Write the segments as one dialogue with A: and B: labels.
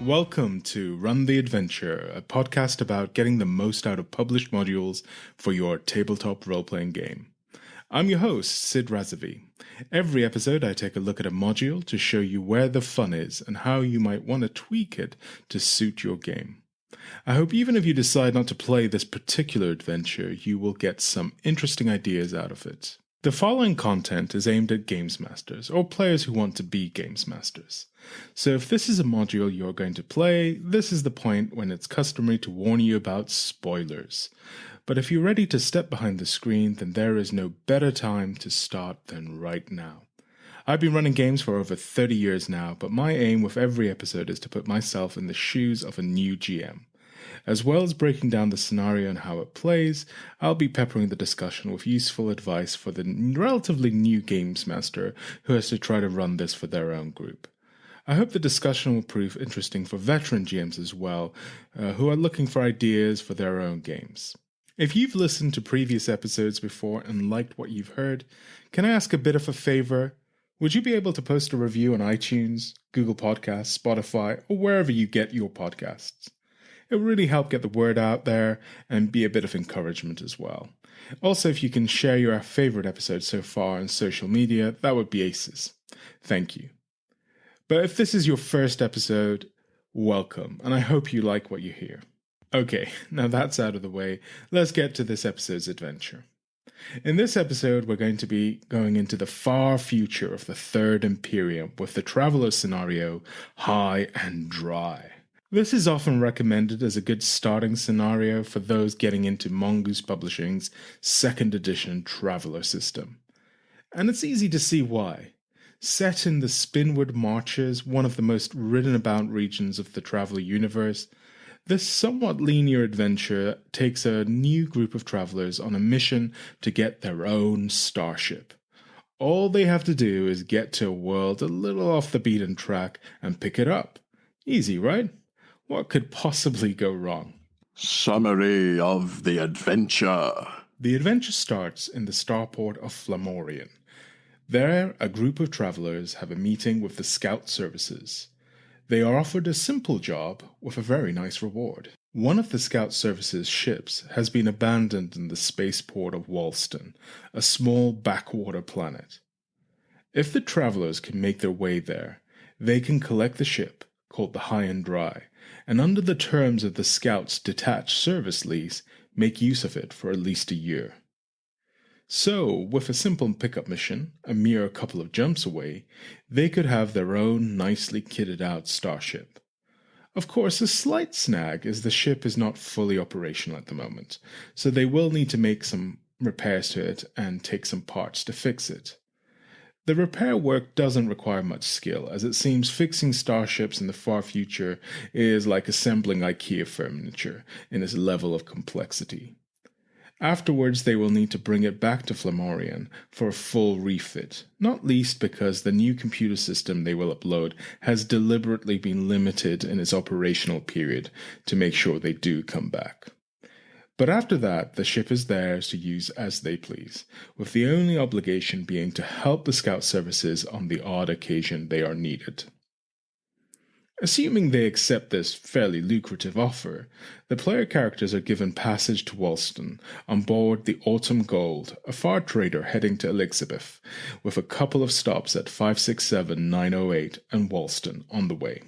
A: Welcome to Run the Adventure, a podcast about getting the most out of published modules for your tabletop role-playing game. I'm your host, Sid Razavi. Every episode I take a look at a module to show you where the fun is and how you might want to tweak it to suit your game. I hope even if you decide not to play this particular adventure, you will get some interesting ideas out of it. The following content is aimed at games masters, or players who want to be games masters. So if this is a module you're going to play, this is the point when it's customary to warn you about spoilers. But if you're ready to step behind the screen, then there is no better time to start than right now. I've been running games for over 30 years now, but my aim with every episode is to put myself in the shoes of a new GM. As well as breaking down the scenario and how it plays, I'll be peppering the discussion with useful advice for the relatively new games master who has to try to run this for their own group. I hope the discussion will prove interesting for veteran GMs as well, who are looking for ideas for their own games. If you've listened to previous episodes before and liked what you've heard, can I ask a bit of a favor? Would you be able to post a review on iTunes, Google Podcasts, Spotify, or wherever you get your podcasts? It will really help get the word out there and be a bit of encouragement as well. Also, if you can share your favorite episode so far on social media, that would be aces. Thank you. But if this is your first episode, welcome, and I hope you like what you hear. Okay, now that's out of the way, let's get to this episode's adventure. In this episode, we're going to be going into the far future of the Third Imperium with the Traveler scenario, High and Dry. This is often recommended as a good starting scenario for those getting into Mongoose Publishing's 2nd edition Traveler system. And it's easy to see why. Set in the Spinward Marches, one of the most written about regions of the Traveler universe, this somewhat linear adventure takes a new group of travelers on a mission to get their own starship. All they have to do is get to a world a little off the beaten track and pick it up. Easy, right? What could possibly go wrong?
B: Summary of the adventure.
A: The adventure starts in the starport of Flamorian. There, a group of travelers have a meeting with the scout services. They are offered a simple job with a very nice reward. One of the scout services' ships has been abandoned in the spaceport of Walston, a small backwater planet. If the travelers can make their way there, they can collect the ship, called the High and Dry, and under the terms of the Scouts' detached service lease, make use of it for at least a year. So, with a simple pickup mission, a mere couple of jumps away, they could have their own nicely kitted out starship. Of course, a slight snag is the ship is not fully operational at the moment, so they will need to make some repairs to it and take some parts to fix it. The repair work doesn't require much skill, as it seems fixing starships in the far future is like assembling IKEA furniture in its level of complexity. Afterwards, they will need to bring it back to Flamorian for a full refit, not least because the new computer system they will upload has deliberately been limited in its operational period to make sure they do come back. But after that, the ship is theirs to use as they please, with the only obligation being to help the scout services on the odd occasion they are needed. Assuming they accept this fairly lucrative offer, the player characters are given passage to Walston on board the Autumn Gold, a far trader heading to Elizabeth, with a couple of stops at 567-908 and Walston on the way.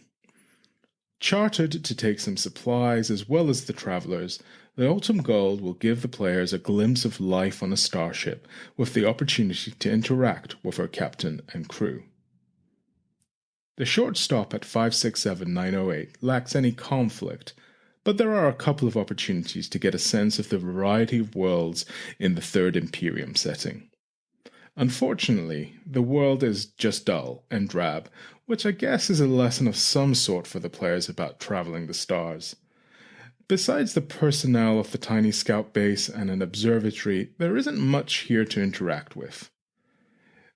A: Chartered to take some supplies as well as the travelers, the Autumn Gold will give the players a glimpse of life on a starship with the opportunity to interact with her captain and crew. The short stop at 567-908 lacks any conflict, but there are a couple of opportunities to get a sense of the variety of worlds in the Third Imperium setting. Unfortunately, the world is just dull and drab, which I guess is a lesson of some sort for the players about traveling the stars. Besides the personnel of the tiny scout base and an observatory, there isn't much here to interact with.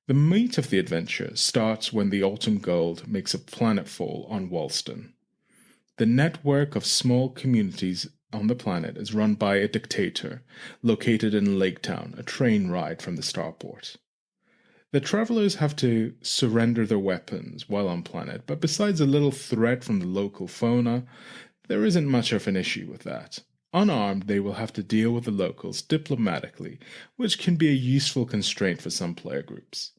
A: The meat of the adventure starts when the Autumn Gold makes a planetfall on Walston. The network of small communities on the planet is run by a dictator, located in Laketown, a train ride from the starport. The travelers have to surrender their weapons while on planet, but besides a little threat from the local fauna, there isn't much of an issue with that. Unarmed, they will have to deal with the locals diplomatically, which can be a useful constraint for some player groups.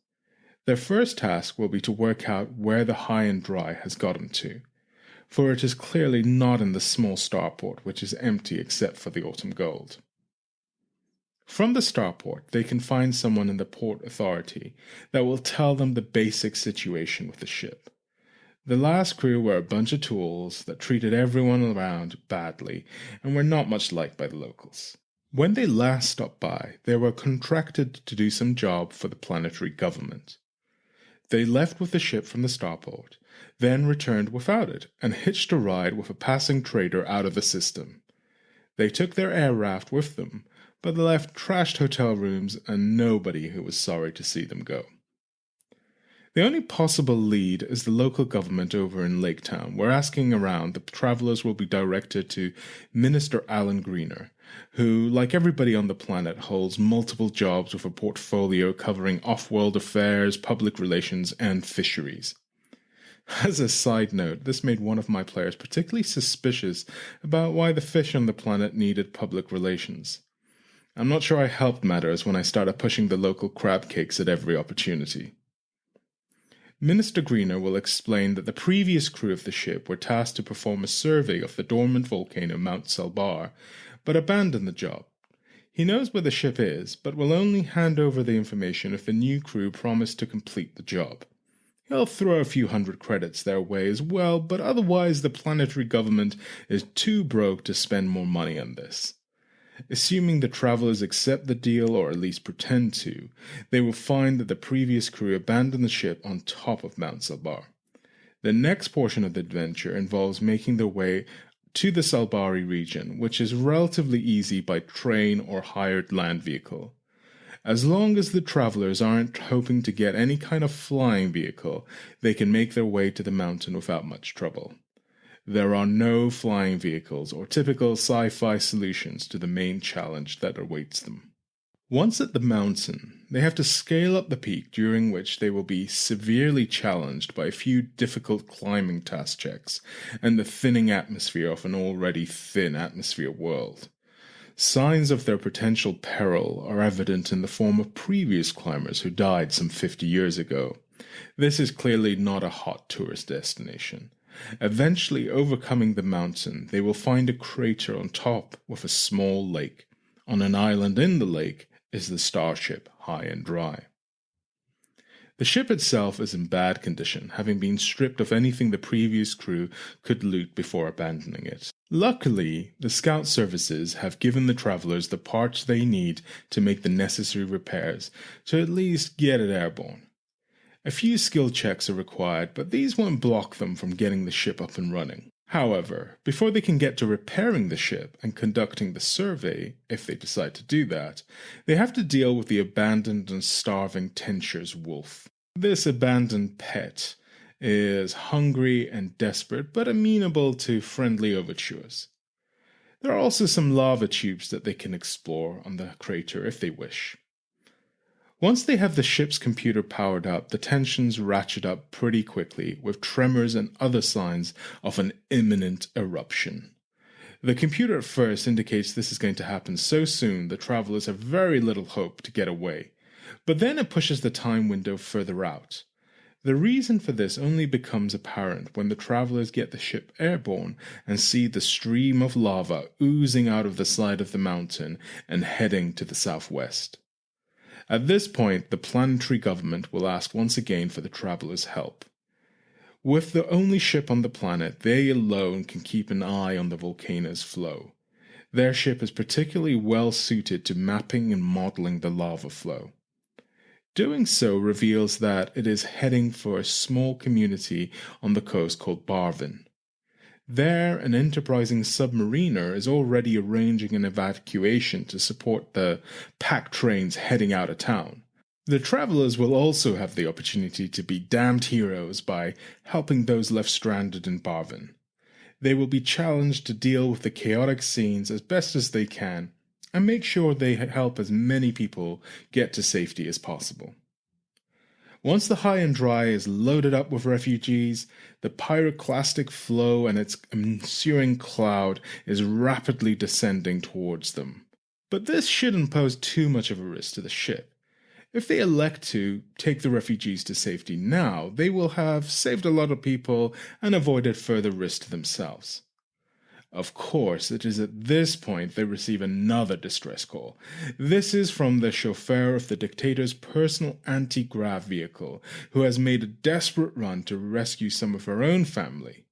A: Their first task will be to work out where the high and dry has gotten to, for it is clearly not in the small starport, which is empty except for the autumn gold. From the starport, they can find someone in the port authority that will tell them the basic situation with the ship. The last crew were a bunch of tools that treated everyone around badly and were not much liked by the locals. When they last stopped by, they were contracted to do some job for the planetary government. They left with the ship from the starport, then returned without it and hitched a ride with a passing trader out of the system. They took their air raft with them, but they left trashed hotel rooms and nobody who was sorry to see them go. The only possible lead is the local government over in Lake Town, where asking around, the travelers will be directed to Minister Alan Greener, who, like everybody on the planet, holds multiple jobs with a portfolio covering off-world affairs, public relations, and fisheries. As a side note, this made one of my players particularly suspicious about why the fish on the planet needed public relations. I'm not sure I helped matters when I started pushing the local crab cakes at every opportunity. Minister Greener will explain that the previous crew of the ship were tasked to perform a survey of the dormant volcano Mount Salbar, but abandoned the job. He knows where the ship is, but will only hand over the information if the new crew promise to complete the job. He'll throw a few hundred credits their way as well, but otherwise the planetary government is too broke to spend more money on this. Assuming the travelers accept the deal, or at least pretend to, they will find that the previous crew abandoned the ship on top of Mount Salbar. The next portion of the adventure involves making their way to the Salbari region, which is relatively easy by train or hired land vehicle. As long as the travelers aren't hoping to get any kind of flying vehicle, they can make their way to the mountain without much trouble. There are no flying vehicles or typical sci-fi solutions to the main challenge that awaits them. Once at the mountain, they have to scale up the peak, during which they will be severely challenged by a few difficult climbing task checks and the thinning atmosphere of an already thin atmosphere world. Signs of their potential peril are evident in the form of previous climbers who died some 50 years ago. This is clearly not a hot tourist destination. Eventually overcoming the mountain, they will find a crater on top with a small lake. On an island in the lake is the starship, high and dry. The ship itself is in bad condition, having been stripped of anything the previous crew could loot before abandoning it. Luckily, the scout services have given the travelers the parts they need to make the necessary repairs to at least get it airborne. A few skill checks are required, but these won't block them from getting the ship up and running. However, before they can get to repairing the ship and conducting the survey, if they decide to do that, they have to deal with the abandoned and starving Tencher's wolf. This abandoned pet is hungry and desperate, but amenable to friendly overtures. There are also some lava tubes that they can explore on the crater if they wish. Once they have the ship's computer powered up, the tensions ratchet up pretty quickly, with tremors and other signs of an imminent eruption. The computer at first indicates this is going to happen so soon the travelers have very little hope to get away, but then it pushes the time window further out. The reason for this only becomes apparent when the travelers get the ship airborne and see the stream of lava oozing out of the side of the mountain and heading to the southwest. At this point, the planetary government will ask once again for the travelers' help. With the only ship on the planet, they alone can keep an eye on the volcano's flow. Their ship is particularly well suited to mapping and modeling the lava flow. Doing so reveals that it is heading for a small community on the coast called Barvin. There, an enterprising submariner is already arranging an evacuation to support the pack trains heading out of town. The travelers will also have the opportunity to be damned heroes by helping those left stranded in Barvin. They will be challenged to deal with the chaotic scenes as best as they can, and make sure they help as many people get to safety as possible. Once the high and dry is loaded up with refugees, the pyroclastic flow and its ensuing cloud is rapidly descending towards them. But this shouldn't pose too much of a risk to the ship. If they elect to take the refugees to safety now, they will have saved a lot of people and avoided further risk to themselves. Of course, it is at this point they receive another distress call. This is from the chauffeur of the dictator's personal anti-grav vehicle, who has made a desperate run to rescue some of her own family.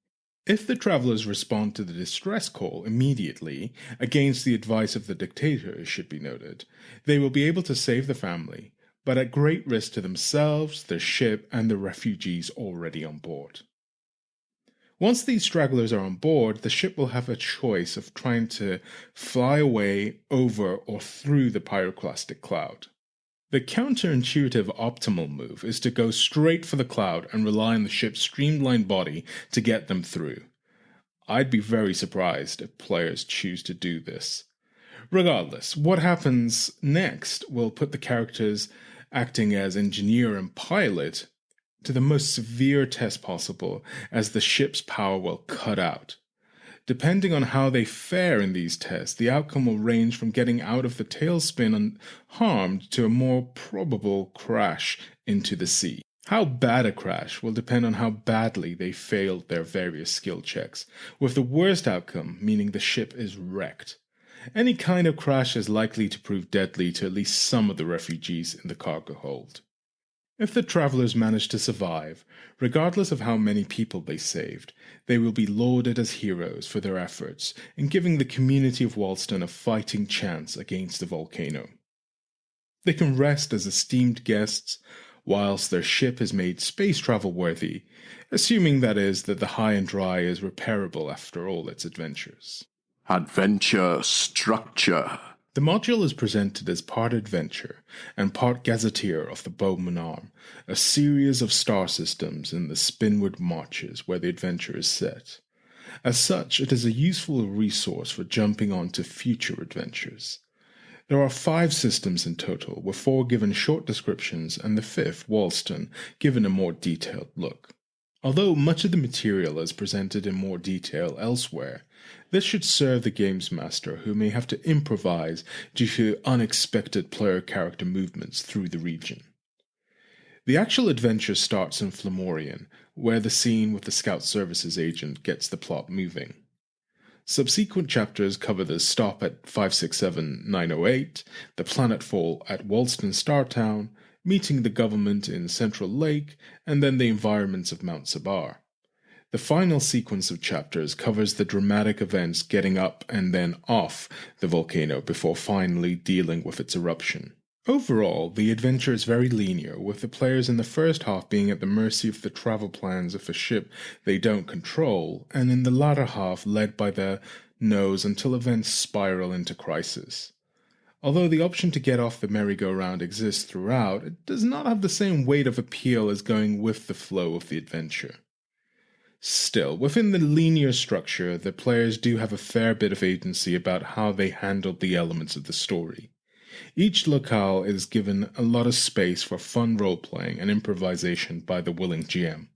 A: If the travelers respond to the distress call immediately, against the advice of the dictator, it should be noted, they will be able to save the family, but at great risk to themselves, their ship, and the refugees already on board. Once these stragglers are on board, the ship will have a choice of trying to fly away, over, or through the pyroclastic cloud. The counterintuitive optimal move is to go straight for the cloud and rely on the ship's streamlined body to get them through. I'd be very surprised if players choose to do this. Regardless, what happens next will put the characters acting as engineer and pilot to the most severe test possible, as the ship's power will cut out. Depending on how they fare in these tests, the outcome will range from getting out of the tailspin unharmed to a more probable crash into the sea. How bad a crash will depend on how badly they failed their various skill checks, with the worst outcome meaning the ship is wrecked. Any kind of crash is likely to prove deadly to at least some of the refugees in the cargo hold. If the travelers manage to survive, regardless of how many people they saved, they will be lauded as heroes for their efforts in giving the community of Walston a fighting chance against the volcano. They can rest as esteemed guests whilst their ship is made space travel worthy, assuming that is that the high and dry is repairable after all its adventures.
B: Adventure structure.
A: The module is presented as part adventure and part gazetteer of the Bowman Arm, a series of star systems in the Spinward Marches where the adventure is set. As such, it is a useful resource for jumping on to future adventures. There are 5 systems in total, with 4 given short descriptions and the 5th, Walston, given a more detailed look. Although much of the material is presented in more detail elsewhere, this should serve the games master who may have to improvise due to unexpected player character movements through the region. The actual adventure starts in Flamorian, where the scene with the Scout Services agent gets the plot moving. Subsequent chapters cover the stop at 567908, the planetfall at Walston Startown, meeting the government in Central Lake, and then the environments of Mount Sabar. The final sequence of chapters covers the dramatic events getting up and then off the volcano before finally dealing with its eruption. Overall, the adventure is very linear, with the players in the first half being at the mercy of the travel plans of a ship they don't control, and in the latter half led by the nose until events spiral into crisis. Although the option to get off the merry-go-round exists throughout, it does not have the same weight of appeal as going with the flow of the adventure. Still, within the linear structure, the players do have a fair bit of agency about how they handled the elements of the story. Each locale is given a lot of space for fun role-playing and improvisation by the willing GM.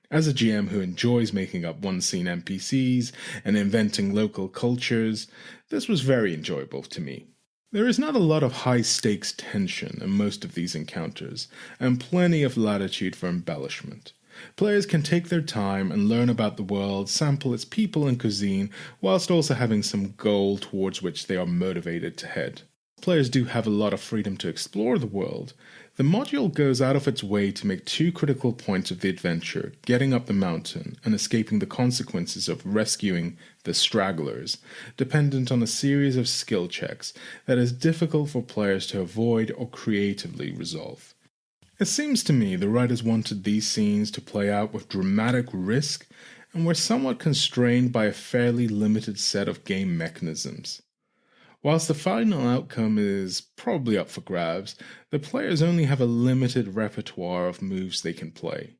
A: As a GM who enjoys making up one-scene NPCs and inventing local cultures, this was very enjoyable to me. There is not a lot of high-stakes tension in most of these encounters, and plenty of latitude for embellishment. Players can take their time and learn about the world, sample its people and cuisine, whilst also having some goal towards which they are motivated to head. Players do have a lot of freedom to explore the world. The module goes out of its way to make 2 critical points of the adventure, getting up the mountain and escaping the consequences of rescuing the stragglers, dependent on a series of skill checks that is difficult for players to avoid or creatively resolve. It seems to me the writers wanted these scenes to play out with dramatic risk and were somewhat constrained by a fairly limited set of game mechanisms. Whilst the final outcome is probably up for grabs, the players only have a limited repertoire of moves they can play.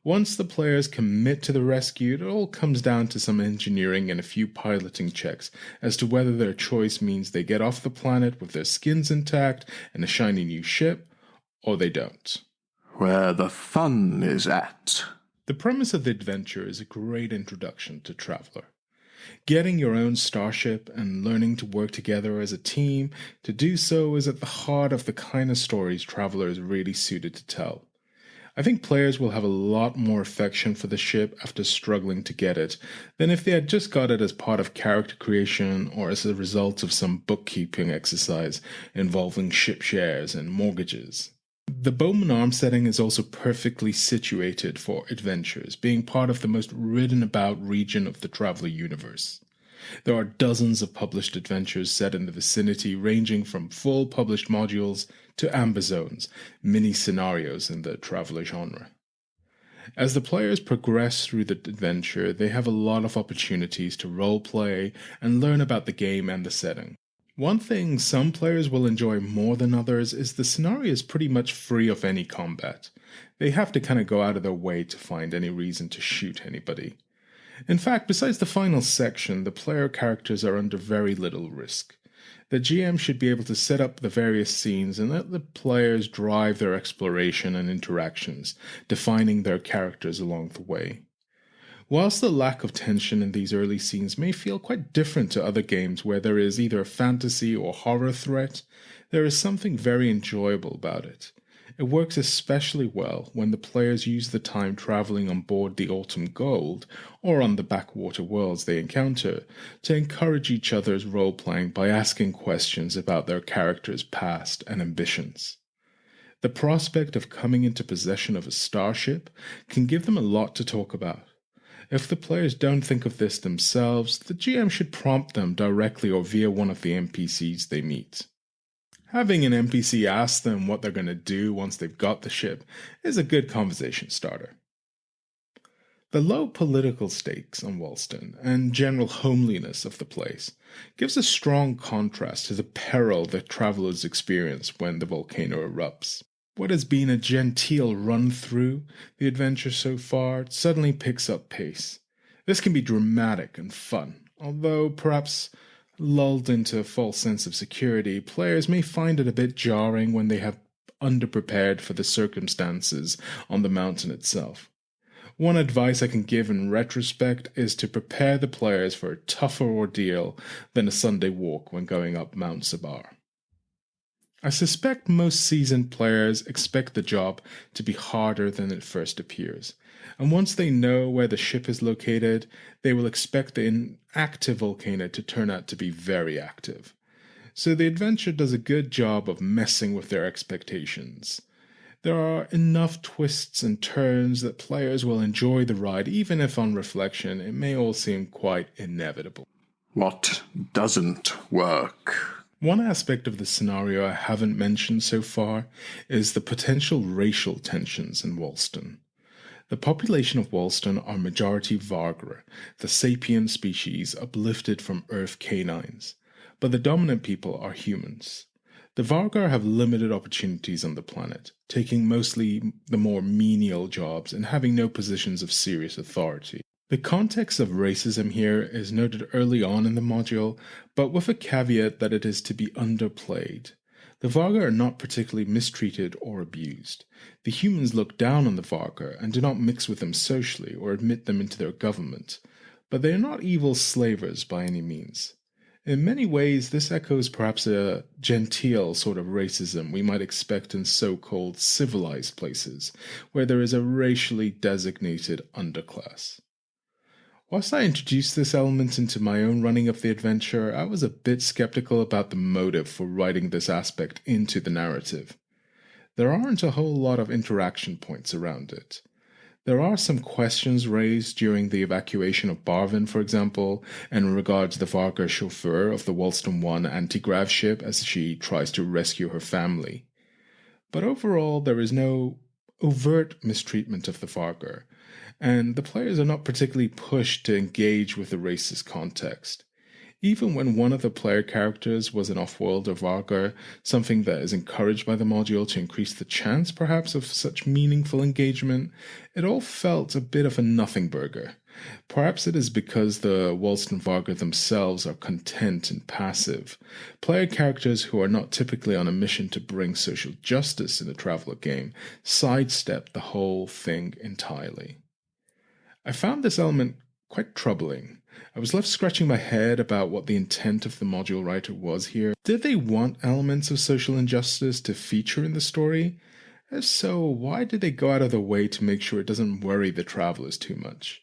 A: Once the players commit to the rescue, it all comes down to some engineering and a few piloting checks as to whether their choice means they get off the planet with their skins intact and a shiny new ship, or they don't.
B: where the fun is at.
A: The premise of the adventure is a great introduction to Traveller. Getting your own starship and learning to work together as a team to do so is at the heart of the kind of stories Traveller is really suited to tell. I think players will have a lot more affection for the ship after struggling to get it than if they had just got it as part of character creation or as a result of some bookkeeping exercise involving ship shares and mortgages. The Bowman Arms setting is also perfectly situated for adventures, being part of the most written about region of the Traveller universe. There are dozens of published adventures set in the vicinity, ranging from full published modules to amber zones, mini scenarios in the Traveller genre. As the players progress through the adventure, they have a lot of opportunities to roleplay and learn about the game and the setting. One thing some players will enjoy more than others is the scenario is pretty much free of any combat. They have to kind of go out of their way to find any reason to shoot anybody. In fact, besides the final section, the player characters are under very little risk. The GM should be able to set up the various scenes and let the players drive their exploration and interactions, defining their characters along the way. Whilst the lack of tension in these early scenes may feel quite different to other games where there is either a fantasy or horror threat, there is something very enjoyable about it. It works especially well when the players use the time traveling on board the Autumn Gold or on the backwater worlds they encounter to encourage each other's role-playing by asking questions about their characters' past and ambitions. The prospect of coming into possession of a starship can give them a lot to talk about. If the players don't think of this themselves, the GM should prompt them directly or via one of the NPCs they meet. Having an NPC ask them what they're going to do once they've got the ship is a good conversation starter. The low political stakes on Woolston and general homeliness of the place gives a strong contrast to the peril that travelers experience when the volcano erupts. What has been a genteel run through the adventure so far suddenly picks up pace. This can be dramatic and fun, although perhaps lulled into a false sense of security, players may find it a bit jarring when they have underprepared for the circumstances on the mountain itself. One advice I can give in retrospect is to prepare the players for a tougher ordeal than a Sunday walk when going up Mount Sabar. I suspect most seasoned players expect the job to be harder than it first appears, and once they know where the ship is located, they will expect the inactive volcano to turn out to be very active. So the adventure does a good job of messing with their expectations. There are enough twists and turns that players will enjoy the ride, even if on reflection it may all seem quite inevitable.
B: What doesn't work?
A: One aspect of the scenario I haven't mentioned so far is the potential racial tensions in Woolston. The population of Woolston are majority Vargr, the sapient species uplifted from Earth canines, but the dominant people are humans. The Vargr have limited opportunities on the planet, taking mostly the more menial jobs and having no positions of serious authority. The context of racism here is noted early on in the module, but with a caveat that it is to be underplayed. The Vargr are not particularly mistreated or abused. The humans look down on the Vargr and do not mix with them socially or admit them into their government, but they are not evil slavers by any means. In many ways, this echoes perhaps a genteel sort of racism we might expect in so-called civilized places, where there is a racially designated underclass. Whilst I introduced this element into my own running of the adventure, I was a bit skeptical about the motive for writing this aspect into the narrative. There aren't a whole lot of interaction points around it. There are some questions raised during the evacuation of Barvin, for example, and in regard to the Vargr chauffeur of the Woolston 1 anti-grav ship as she tries to rescue her family. But overall, there is no overt mistreatment of the Vargr, and the players are not particularly pushed to engage with the racist context. Even when one of the player characters was an off-worlder Vargr, something that is encouraged by the module to increase the chance perhaps of such meaningful engagement, it all felt a bit of a nothing burger, Perhaps it is because the Wollstonvarga themselves are content and passive. Player characters who are not typically on a mission to bring social justice in a traveler game sidestep the whole thing entirely. I found this element quite troubling. I was left scratching my head about what the intent of the module writer was here. Did they want elements of social injustice to feature in the story? If so, why did they go out of their way to make sure it doesn't worry the travelers too much?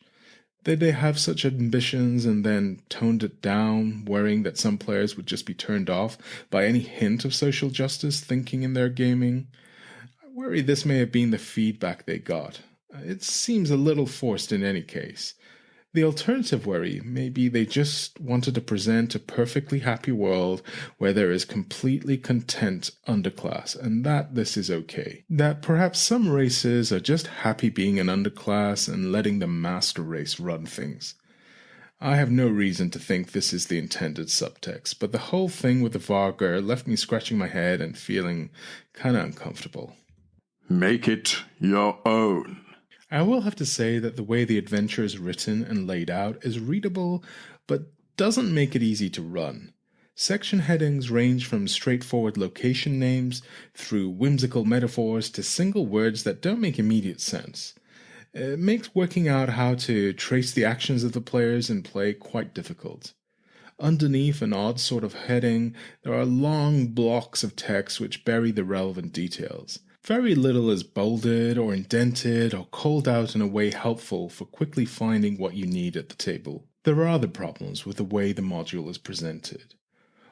A: Did they have such ambitions and then toned it down, worrying that some players would just be turned off by any hint of social justice thinking in their gaming? I worry this may have been the feedback they got. It seems a little forced in any case. The alternative worry may be they just wanted to present a perfectly happy world where there is completely content underclass and that this is okay. That perhaps some races are just happy being an underclass and letting the master race run things. I have no reason to think this is the intended subtext, but the whole thing with the Vargar left me scratching my head and feeling kinda uncomfortable.
B: Make it your own.
A: I will have to say that the way the adventure is written and laid out is readable, but doesn't make it easy to run. Section headings range from straightforward location names through whimsical metaphors to single words that don't make immediate sense. It makes working out how to trace the actions of the players in play quite difficult. Underneath an odd sort of heading, there are long blocks of text which bury the relevant details. Very little is bolded or indented or called out in a way helpful for quickly finding what you need at the table. There are other problems with the way the module is presented.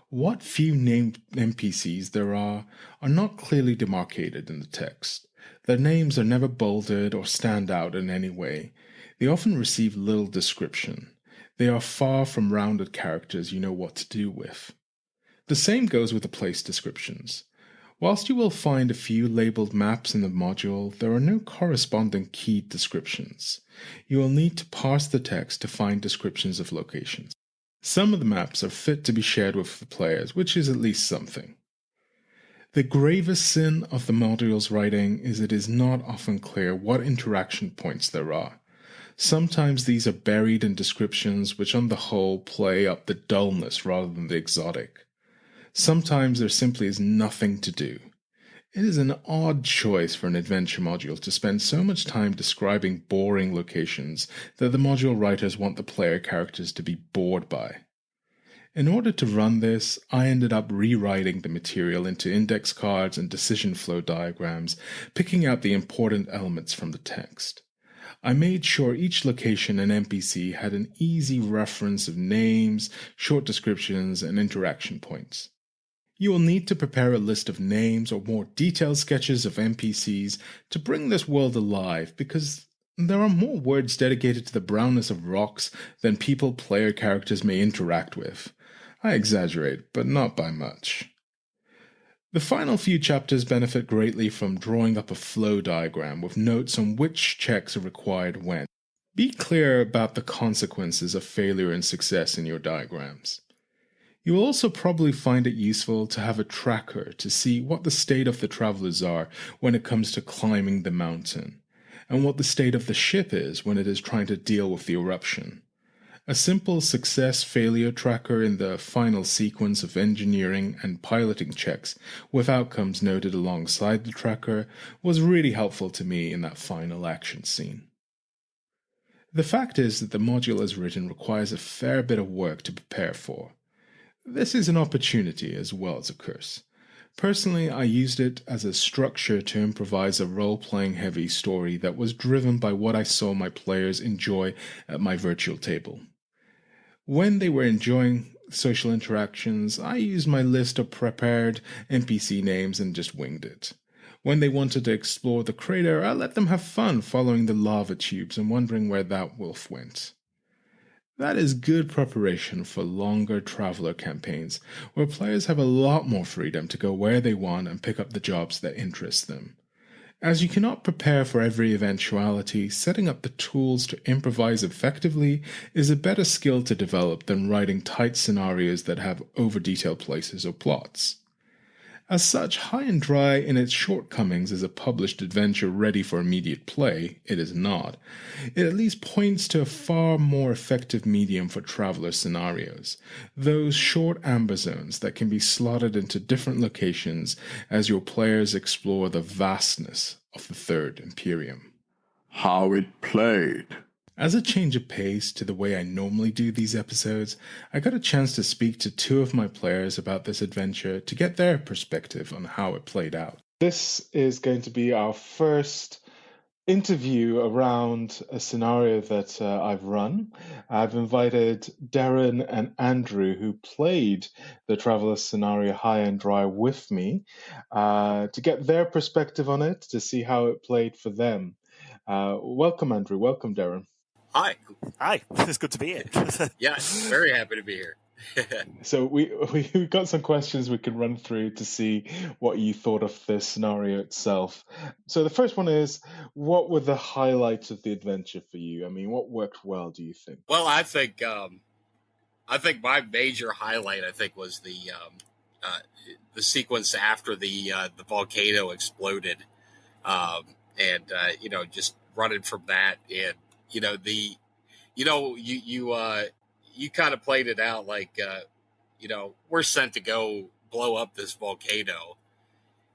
A: What few named NPCs there are not clearly demarcated in the text. Their names are never bolded or stand out in any way. They often receive little description. They are far from rounded characters you know what to do with. The same goes with the place descriptions. Whilst you will find a few labeled maps in the module, there are no corresponding keyed descriptions. You will need to parse the text to find descriptions of locations. Some of the maps are fit to be shared with the players, which is at least something. The gravest sin of the module's writing is it is not often clear what interaction points there are. Sometimes these are buried in descriptions which on the whole play up the dullness rather than the exotic. Sometimes there simply is nothing to do. It is an odd choice for an adventure module to spend so much time describing boring locations that the module writers want the player characters to be bored by. In order to run this, I ended up rewriting the material into index cards and decision flow diagrams, picking out the important elements from the text. I made sure each location and NPC had an easy reference of names, short descriptions, and interaction points. You will need to prepare a list of names or more detailed sketches of NPCs to bring this world alive because there are more words dedicated to the brownness of rocks than people player characters may interact with. I exaggerate, but not by much. The final few chapters benefit greatly from drawing up a flow diagram with notes on which checks are required when. Be clear about the consequences of failure and success in your diagrams. You will also probably find it useful to have a tracker to see what the state of the travelers are when it comes to climbing the mountain, and what the state of the ship is when it is trying to deal with the eruption. A simple success-failure tracker in the final sequence of engineering and piloting checks with outcomes noted alongside the tracker was really helpful to me in that final action scene. The fact is that the module as written requires a fair bit of work to prepare for. This is an opportunity as well as a curse. Personally, I used it as a structure to improvise a role-playing heavy story that was driven by what I saw my players enjoy at my virtual table. When they were enjoying social interactions, I used my list of prepared NPC names and just winged it. When they wanted to explore the crater, I let them have fun following the lava tubes and wondering where that wolf went. That is good preparation for longer traveler campaigns, where players have a lot more freedom to go where they want and pick up the jobs that interest them. As you cannot prepare for every eventuality, setting up the tools to improvise effectively is a better skill to develop than writing tight scenarios that have over-detailed places or plots. As such, High and Dry, in its shortcomings as a published adventure ready for immediate play, it is not. It at least points to a far more effective medium for traveler scenarios, those short amber zones that can be slotted into different locations as your players explore the vastness of the Third Imperium.
B: How it played.
A: As a change of pace to the way I normally do these episodes, I got a chance to speak to two of my players about this adventure to get their perspective on how it played out. This is going to be our first interview around a scenario that I've run. I've invited Derron and Andrew, who played the Traveller scenario High and Dry with me, to get their perspective on it, to see how it played for them. Welcome, Andrew. Welcome, Derron.
C: Hi.
D: It's good to be here.
C: Yeah, very happy to be here.
A: So we got some questions we can run through to see what you thought of the scenario itself. So the first one is, what were the highlights of the adventure for you? I mean, what worked well, do you think?
C: Well, I think my major highlight was the sequence after the volcano exploded, and just running from that, and you kind of played it out like, we're sent to go blow up this volcano,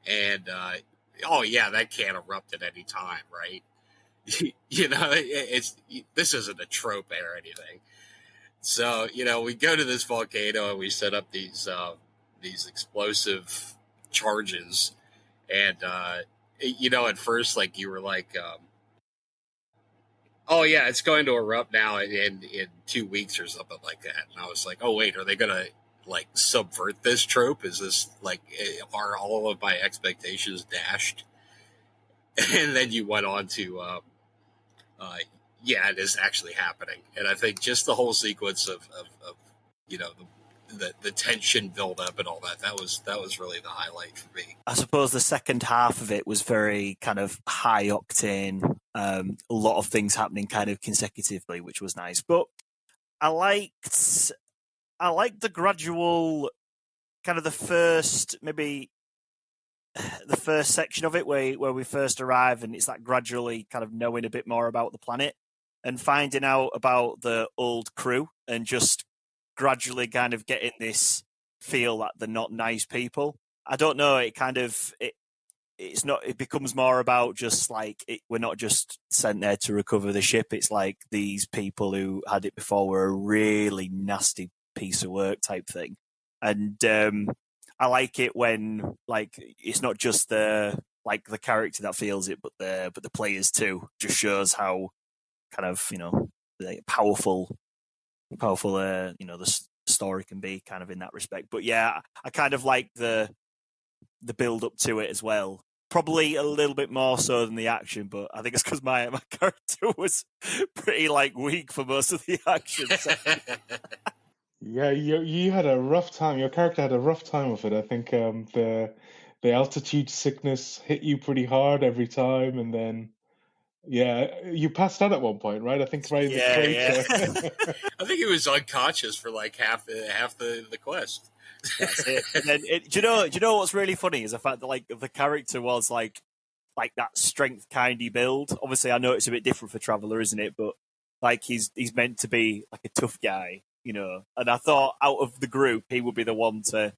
C: and that can't erupt at any time, right? This isn't a trope or anything. So we go to this volcano and we set up these explosive charges, and at first, like, you were like, oh yeah, it's going to erupt now in 2 weeks or something like that. And I was like, oh wait, are they going to like subvert this trope? Is this like, are all of my expectations dashed? And then you went on to, it is actually happening. And I think just the whole sequence of the tension build up and all that was really the highlight for me.
D: I suppose the second half of it was very kind of high octane, a lot of things happening kind of consecutively, which was nice. But I liked the gradual kind of the first section of it where we first arrive, and it's that gradually kind of knowing a bit more about the planet and finding out about the old crew, and just gradually kind of getting this feel that they're not nice people. I don't know. It kind of it's not. It becomes more about just like we're not just sent there to recover the ship. It's like these people who had it before were a really nasty piece of work type thing. And I like it when like it's not just the character that feels it, but the players too. Just shows how kind of the powerful the story can be kind of in that respect. But yeah, I kind of like the build up to it as well. Probably a little bit more so than the action, but I think it's because my character was pretty like weak for most of the action. So.
A: Yeah, you had a rough time. Your character had a rough time with it. I think the altitude sickness hit you pretty hard every time, and then you passed out at one point, right? I think right in the crater.
C: Yeah. I think he was unconscious for like half the quest.
D: That's it. And then do you know what's really funny is the fact that like the character was like that strength kindy build. Obviously, I know it's a bit different for Traveller, isn't it? But like he's meant to be like a tough guy, And I thought out of the group, he would be the one to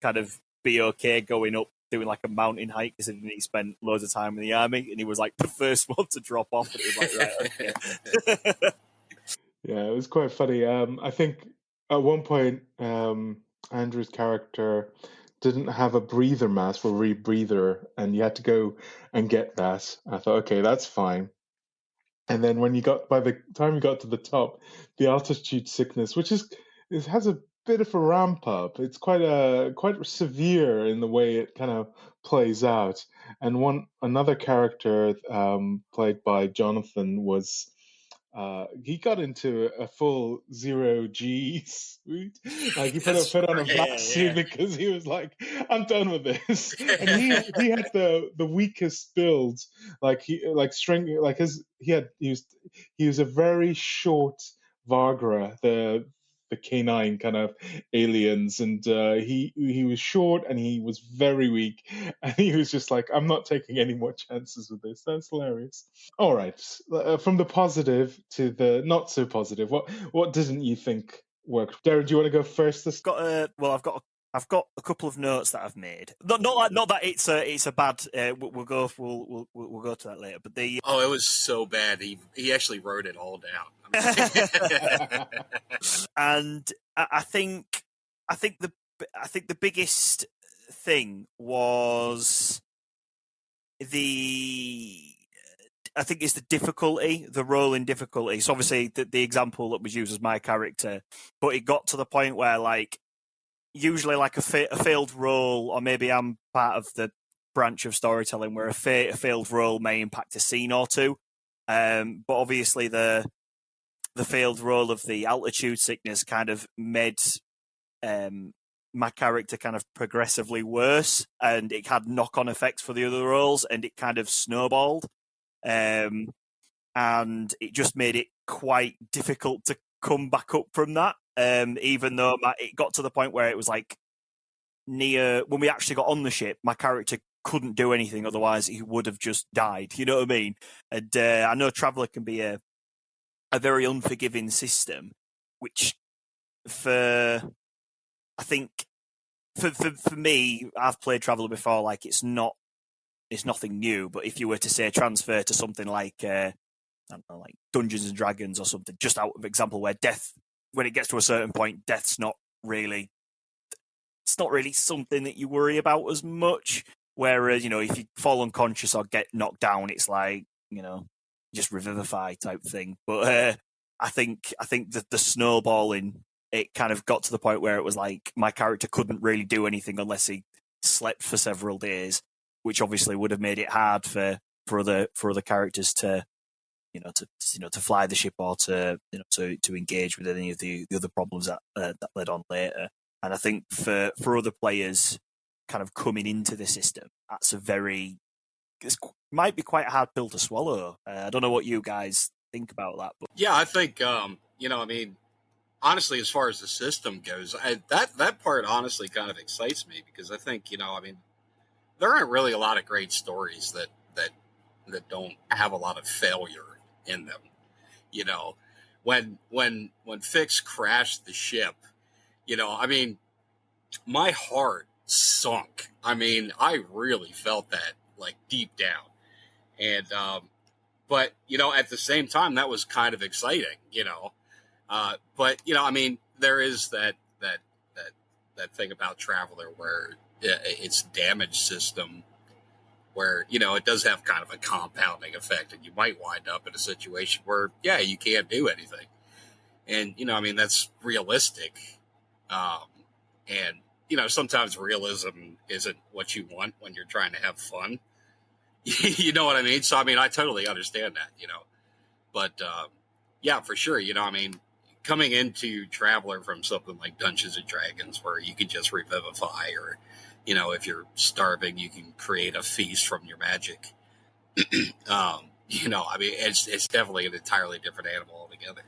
D: kind of be okay going up, doing like a mountain hike, because he spent loads of time in the army, and he was like the first one to drop off. And it was like, right, okay.
A: Yeah, it was quite funny. I think at one point, Andrew's character didn't have a breather mask for rebreather, and you had to go and get that. I thought, okay, that's fine. And then by the time you got to the top, the altitude sickness, which it has a bit of a ramp up. It's quite severe in the way it kind of plays out. And another character played by Jonathan was. He got into a full 0G suit. Like he put on a black suit because he was like, "I'm done with this." And he had the weakest build. Like he was a very short Vargra. The the canine kind of aliens, and he was short and he was very weak, and he was just like, I'm not taking any more chances with this. That's hilarious. All right, from the positive to the not so positive, what didn't you think worked? Derron, do you want to go first?
D: I've got a couple of notes that I've made. Not that it's a bad. We'll go to that later. But
C: it was so bad. He actually wrote it all down.
D: And I think the biggest thing was it's the difficulty, the rolling difficulty. So obviously the example that was used as my character, but it got to the point where like. Usually like a failed roll, or maybe I'm part of the branch of storytelling where a failed roll may impact a scene or two. But obviously the failed roll of the altitude sickness kind of made my character kind of progressively worse, and it had knock-on effects for the other rolls, and it kind of snowballed. And it just made it quite difficult to come back up from that. Even though it got to the point where it was like near when we actually got on the ship, my character couldn't do anything, otherwise he would have just died. You know what I mean? And I know Traveller can be a very unforgiving system, which for me, I've played Traveller before. Like it's nothing new. But if you were to say transfer to something like I don't know, like Dungeons and Dragons or something, just out of example where death. When it gets to a certain point, death's not really something that you worry about as much. Whereas, if you fall unconscious or get knocked down, it's like, just revivify type thing. But I think that the snowballing, it kind of got to the point where it was like my character couldn't really do anything unless he slept for several days, which obviously would have made it hard for other characters to fly the ship or to engage with any of the other problems that led on later. And I think for other players, kind of coming into the system, it might be quite a hard pill to swallow. I don't know what you guys think about that, but
C: yeah, I think honestly, as far as the system goes, that part honestly kind of excites me because I think there aren't really a lot of great stories that don't have a lot of failure in them. When Fix crashed the ship, my heart sunk. I really felt that like deep down. And but at the same time that was kind of exciting, but there is that thing about Traveller where its damage system where, it does have kind of a compounding effect and you might wind up in a situation where, yeah, you can't do anything. And, that's realistic. And, sometimes realism isn't what you want when you're trying to have fun. You know what I mean? So, I totally understand that, but, yeah, for sure. Coming into Traveller from something like Dungeons and Dragons where you can just revivify or, if you're starving, you can create a feast from your magic. It's definitely an entirely different animal altogether.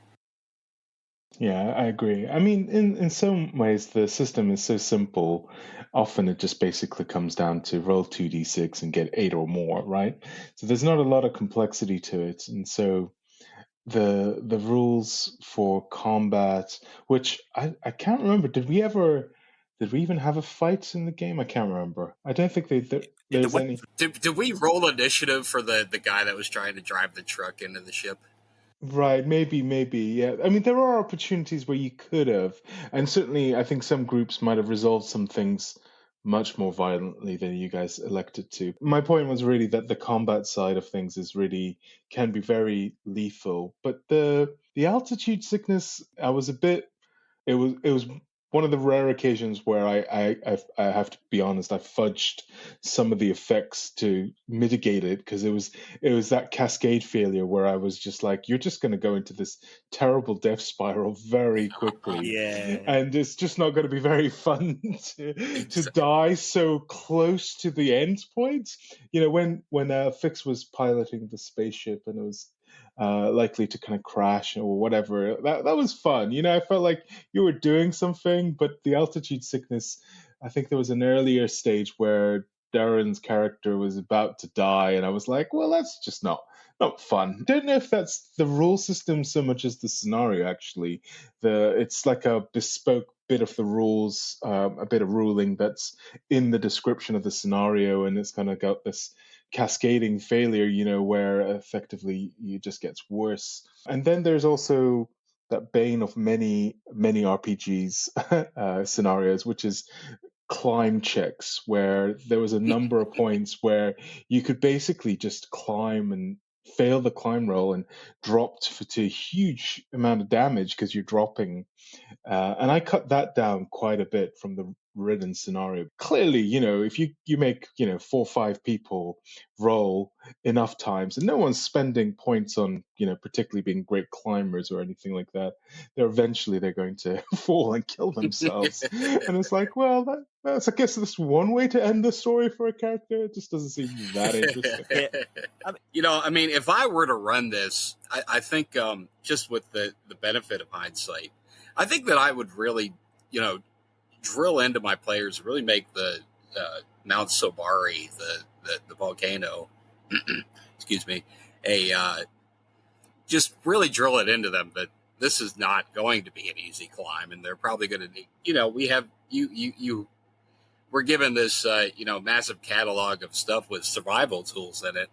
A: Yeah, I agree. In some ways, the system is so simple. Often it just basically comes down to roll 2d6 and get 8 or more, right? So there's not a lot of complexity to it. And so the rules for combat, which I can't remember, did we even have a fight in the game? I can't remember. I don't think there's any.
C: Did we roll initiative for the guy that was trying to drive the truck into the ship?
A: Right, maybe, yeah. There are opportunities where you could have, and certainly I think some groups might have resolved some things much more violently than you guys elected to. My point was really that the combat side of things can be very lethal, but the altitude sickness, it was one of the rare occasions where I have to be honest, I fudged some of the effects to mitigate it because it was that cascade failure where I was just like, you're just going to go into this terrible death spiral very quickly.
D: Yeah.
A: And it's just not going to be very fun to die so close to the end point. When Fix was piloting the spaceship and it was likely to kind of crash or whatever. That was fun. I felt like you were doing something, but the altitude sickness. I think there was an earlier stage where Darren's character was about to die, and I was like, well, that's just not fun. Don't know if that's the rule system so much as the scenario. Actually, it's like a bespoke bit of the rules, a bit of ruling that's in the description of the scenario, and it's kind of got this cascading failure, where effectively it just gets worse. And then there's also that bane of many RPGs scenarios, which is climb checks, where there was a number of points where you could basically just climb and fail the climb roll and dropped to a huge amount of damage because you're dropping. And I cut that down quite a bit from the written scenario. Clearly, if you make 4 or 5 people roll enough times, and no one's spending points on particularly being great climbers or anything like that, they're going to fall and kill themselves. And it's like, well, that's I guess that's one way to end the story for a character. It just doesn't seem that interesting.
C: If I were to run this, I think just with the benefit of hindsight, I think that I would really, drill into my players, really make the Mount Sobari, the volcano, excuse me, just really drill it into them that this is not going to be an easy climb, and they're probably going to need, we have we're given this, massive catalog of stuff with survival tools in it,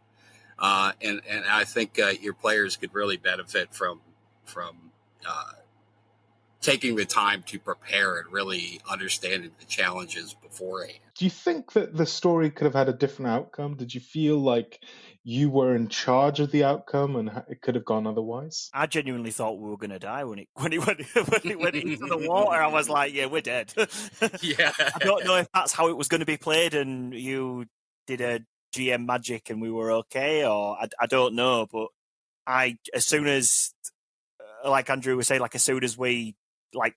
C: and I think your players could really benefit from taking the time to prepare and really understanding the challenges beforehand.
A: Do you think that the story could have had a different outcome? Did you feel like you were in charge of the outcome and it could have gone otherwise?
D: I genuinely thought we were going to die when it went into the water. I was like, yeah, we're dead.
C: Yeah.
D: I don't know if that's how it was going to be played and you did a GM magic and we were okay, or I don't know. But as soon as, like Andrew was saying, like as soon as we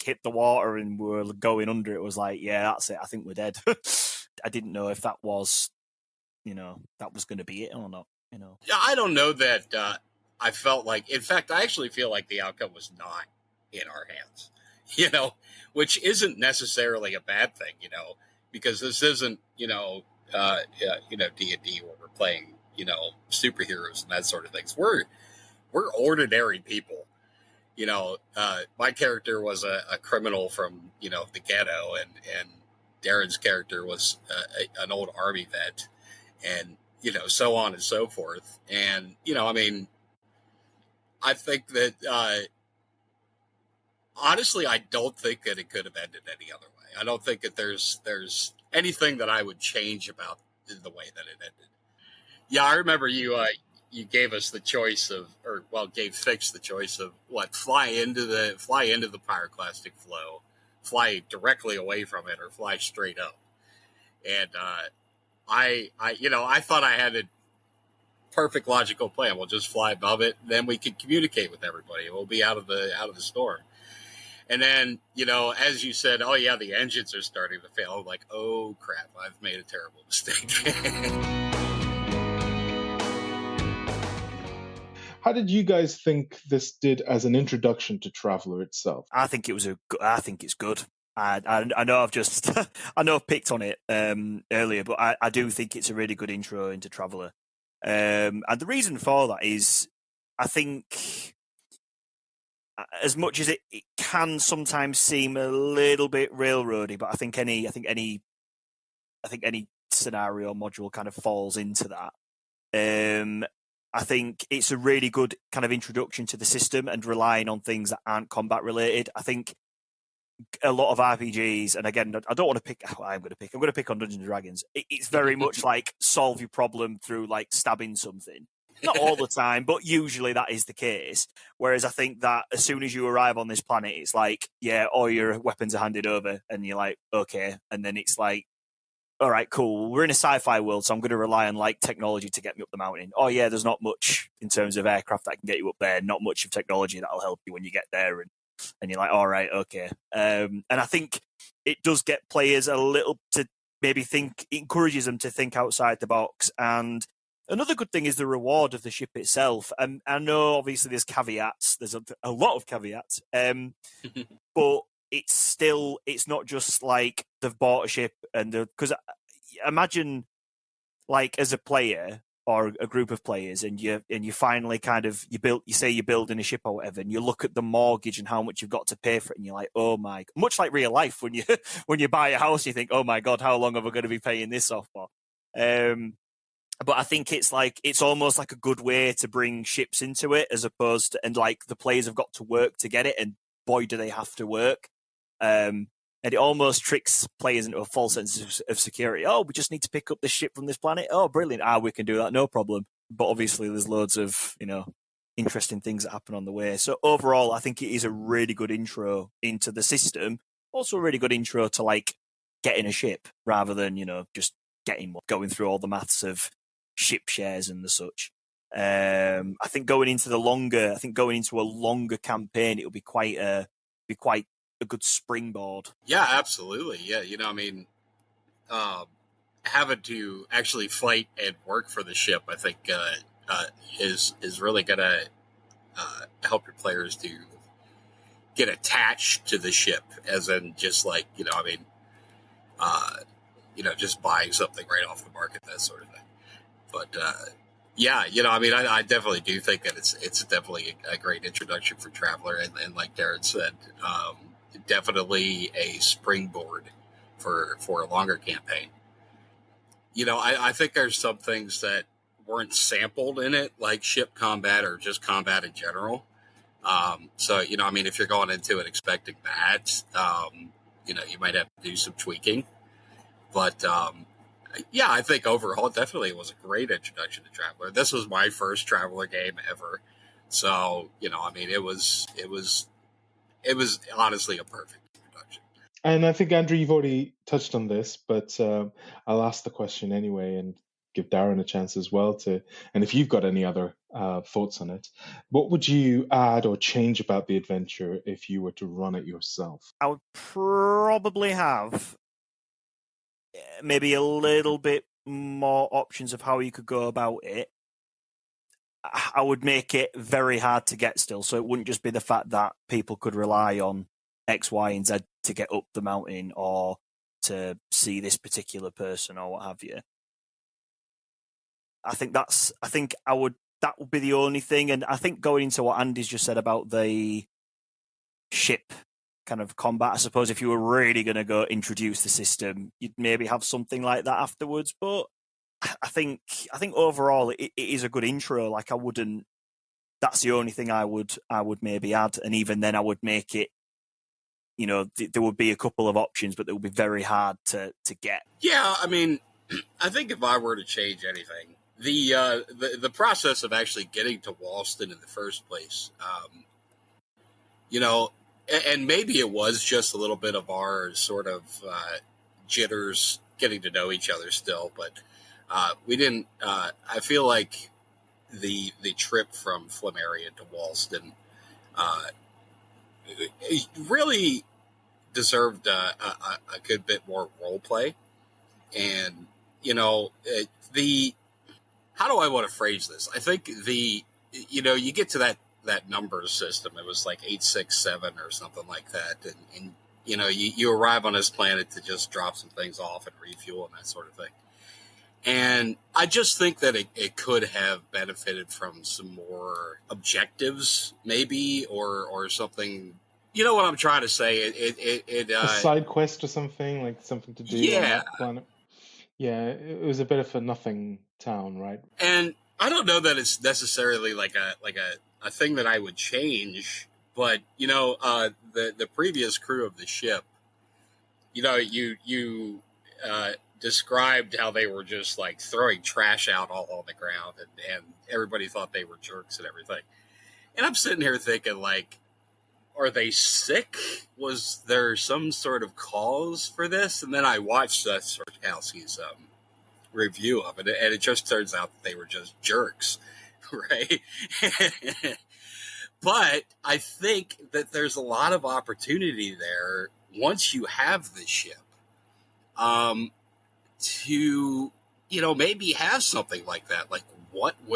D: hit the water and we were going under, it was like, yeah, that's it. I think we're dead. I didn't know if that was, that was going to be it or not.
C: Yeah, I don't know that I felt like, in fact, I actually feel like the outcome was not in our hands, which isn't necessarily a bad thing, because this isn't, D&D where we're playing, superheroes and that sort of things. We're ordinary people. My character was a criminal from, the ghetto, and Darren's character was an old army vet, and, so on and so forth. And, I think that, honestly, I don't think that it could have ended any other way. I don't think that there's anything that I would change about the way that it ended. Yeah, I remember you gave us the choice gave Fix the choice of fly into the pyroclastic flow, fly directly away from it, or fly straight up. And I thought I had a perfect logical plan. We'll just fly above it, then we can communicate with everybody. We'll be out of the storm. And then, as you said, oh yeah, the engines are starting to fail. I'm like, oh crap, I've made a terrible mistake.
A: How did you guys think this did as an introduction to Traveller itself?
D: I think it's good. I know I've picked on it earlier, but I do think it's a really good intro into Traveller. And the reason for that is, I think, as much as it can sometimes seem a little bit railroady, but I think any scenario module kind of falls into that. I think it's a really good kind of introduction to the system and relying on things that aren't combat related. I think a lot of RPGs, and again, I don't want to pick. I'm going to pick on Dungeons and Dragons. It's very much like solve your problem through stabbing something. Not all the time, but usually that is the case. Whereas I think that as soon as you arrive on this planet, it's like, yeah, all your weapons are handed over, and you're like, okay, and then it's like, all right, cool. We're in a sci-fi world, so I'm going to rely on technology to get me up the mountain. Oh yeah, there's not much in terms of aircraft that can get you up there. Not much of technology that'll help you when you get there, and you're like, all right, okay. And I think it does get players a little to maybe think, it encourages them to think outside the box and Another good thing is the reward of the ship itself. And I know, obviously, there's caveats. There's a lot of caveats. But it's not just like they've bought a ship because imagine, like, as a player or a group of players, and you finally you say you're building a ship or whatever, and you look at the mortgage and how much you've got to pay for it, and you're like, oh my, much like real life when you when you buy a house, you think, oh my god, how long am I going to be paying this off for? But I think it's almost like a good way to bring ships into it, as opposed to, and like the players have got to work to get it, and boy do they have to work. And it almost tricks players into a false sense of security. Oh, we just need to pick up this ship from this planet. Oh, brilliant. We can do that, no problem. But obviously there's loads of, interesting things that happen on the way. So overall, I think it is a really good intro into the system. Also a really good intro to, like, getting a ship rather than, just going through all the maths of ship shares and the such. I think going into a longer campaign, it'll be quite a good springboard.
C: Yeah, absolutely. Yeah, having to actually fight and work for the ship, I think, is really going to help your players to get attached to the ship, as in just like, just buying something right off the market, that sort of thing. But I definitely do think that it's definitely a great introduction for Traveler, and like Derron said, definitely a springboard for a longer campaign. I think there's some things that weren't sampled in it, like ship combat or just combat in general. So, if you're going into it expecting that, you might have to do some tweaking. But, I think overall, definitely it was a great introduction to Traveler. This was my first Traveler game ever. So, it was honestly a perfect introduction.
A: And I think, Andrew, you've already touched on this, but I'll ask the question anyway and give Derron a chance as well and if you've got any other thoughts on it, what would you add or change about the adventure if you were to run it yourself?
D: I would probably have maybe a little bit more options of how you could go about it. I would make it very hard to get still, so it wouldn't just be the fact that people could rely on X, Y, and Z to get up the mountain or to see this particular person or what have you. That would be the only thing. And I think going into what Andy's just said about the ship kind of combat, I suppose if you were really going to go introduce the system, you'd maybe have something like that afterwards. But I think overall it is a good intro. Like, that's the only thing I would maybe add. And even then I would make it, there would be a couple of options, but they would be very hard to get.
C: Yeah, I think if I were to change anything, the process of actually getting to Walston in the first place, and maybe it was just a little bit of our sort of jitters getting to know each other still, but we didn't. I feel like the trip from Flammarion to Walston really deserved a good bit more role play, and how do I want to phrase this? I think you get to that numbers system. It was like 867 or something like that, and you arrive on this planet to just drop some things off and refuel and that sort of thing. And I just think that it could have benefited from some more objectives, maybe, or something. You know what I'm trying to say?
A: A side quest or something, like something to do on that planet. Yeah, it was a bit of a nothing town, right?
C: And I don't know that it's necessarily like a thing that I would change, but the previous crew of the ship, you described how they were just like throwing trash out all on the ground, and everybody thought they were jerks and everything. And I'm sitting here thinking, like, are they sick? Was there some sort of cause for this? And then I watched Sorkowski's review of it, and it just turns out that they were just jerks, right? But I think that there's a lot of opportunity there once you have the ship to maybe have something like that. Like,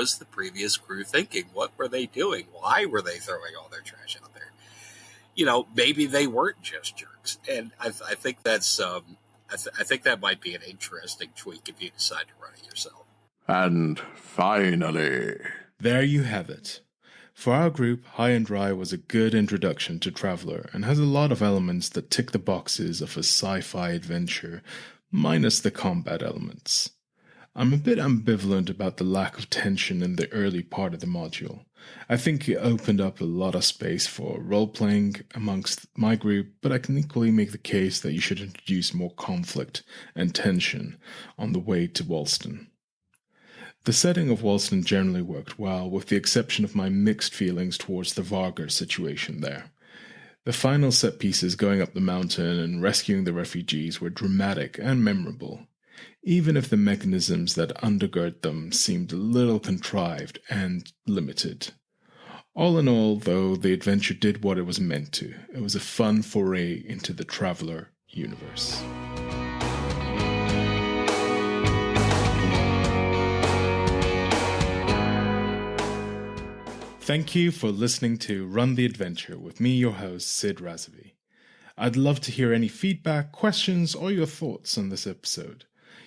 C: was the previous crew thinking? What were they doing? Why were they throwing all their trash out there? Maybe they weren't just jerks. And I think that's I think that might be an interesting tweak if you decide to run it yourself.
B: And finally,
A: there you have it. For our group, High and Dry was a good introduction to Traveller and has a lot of elements that tick the boxes of a sci-fi adventure, minus the combat elements. I'm a bit ambivalent about the lack of tension in the early part of the module. I think it opened up a lot of space for role-playing amongst my group, but I can equally make the case that you should introduce more conflict and tension on the way to Wollston. The setting of Wollston generally worked well, with the exception of my mixed feelings towards the Vargar situation there. The final set pieces going up the mountain and rescuing the refugees were dramatic and memorable, even if the mechanisms that undergird them seemed a little contrived and limited. All in all, though, the adventure did what it was meant to. It was a fun foray into the Traveller universe. Thank you for listening to Run the Adventure with me, your host, Sid Razavi. I'd love to hear any feedback, questions, or your thoughts on this episode.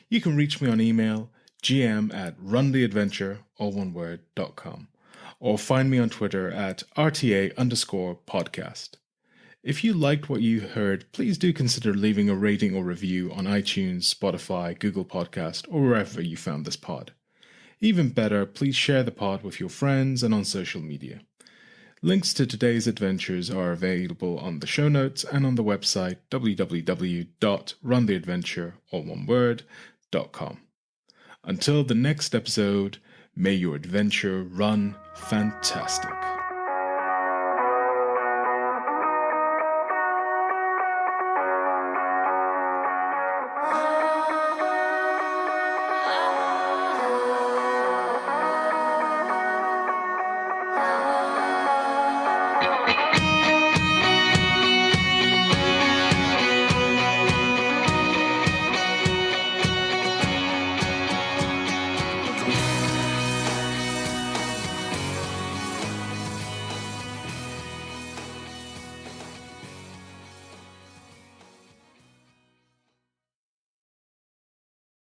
A: You can reach me on email, gm@runtheadventure.com, or find me on Twitter at RTA_podcast. If you liked what you heard, please do consider leaving a rating or review on iTunes, Spotify, Google Podcast, or wherever you found this pod. Even better, please share the pod with your friends and on social media. Links to today's adventures are available on the show notes and on the website www.runtheadventure.com. Until the next episode, may your adventure run fantastic.